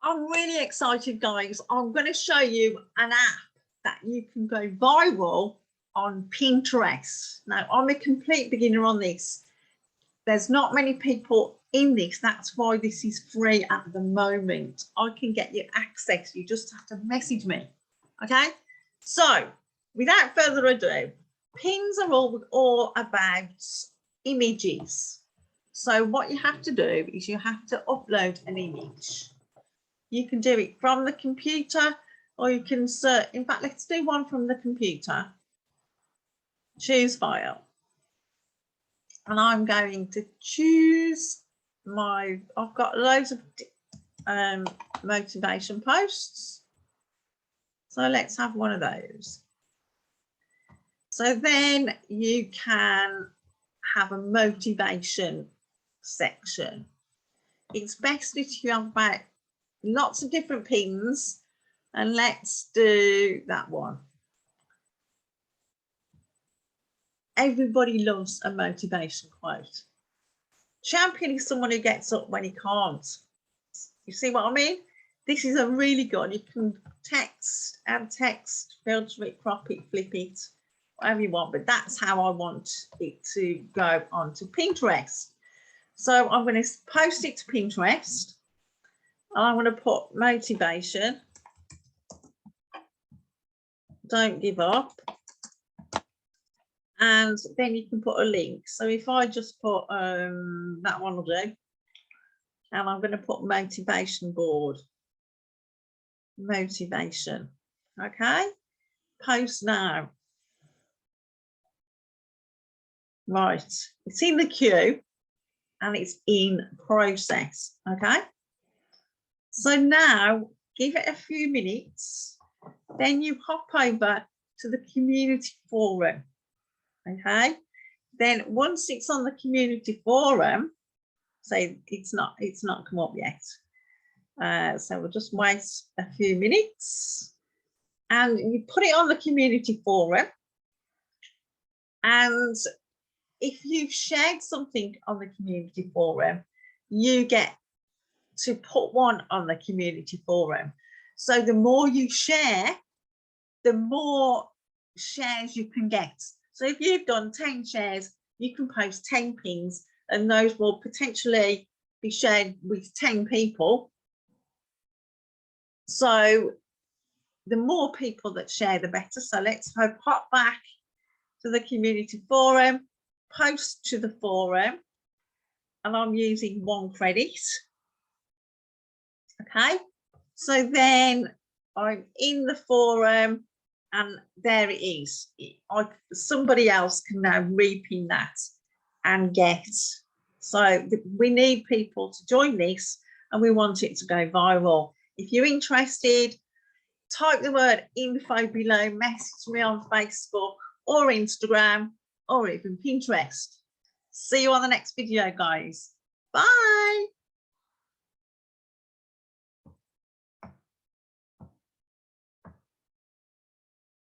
I'm really excited, guys. I'm going to show you an app that you can go viral on Pinterest. Now, I'm a complete beginner on this. There's not many people in this. That's why this is free at the moment. I can get you access. You just have to message me. Okay? So, without further ado, pins are all about images. So what you have to do is you have to upload an image. You can do it from the computer, or you can search. In fact, let's do one from the computer. Choose file. And I'm going to choose I've got loads of motivation posts. So let's have one of those. So then you can have a motivation section. It's best if you have about lots of different pins, and let's do that one. Everybody loves a motivation quote. Champion is someone who gets up when he can't. You see what I mean? This is a really good. You can text, add text, filter it, crop it, flip it, whatever you want, but that's how I want it to go onto Pinterest. So I'm going to post it to Pinterest. I'm going to put motivation. Don't give up. And then you can put a link. So if I just put that one will do. And I'm going to put motivation board. Motivation. Okay. Post now. Right. It's in the queue and it's in process. Okay. So now give it a few minutes, then you hop over to the community forum. Okay, then once it's on the community forum, say it's not come up yet. So we'll just wait a few minutes and you put it on the community forum. And if you've shared something on the community forum, you get to put one on the community forum. So the more you share, the more shares you can get. So if you've done 10 shares, you can post 10 pins, and those will potentially be shared with 10 people. So the more people that share, the better. So let's hop back to the community forum, post to the forum, and I'm using 1 credit. Okay, so then I'm in the forum and there it is. Somebody else can now repin that and get. So we need people to join this and we want it to go viral. If you're interested, type the word info below, message me on Facebook or Instagram or even Pinterest. See you on the next video, guys. Bye.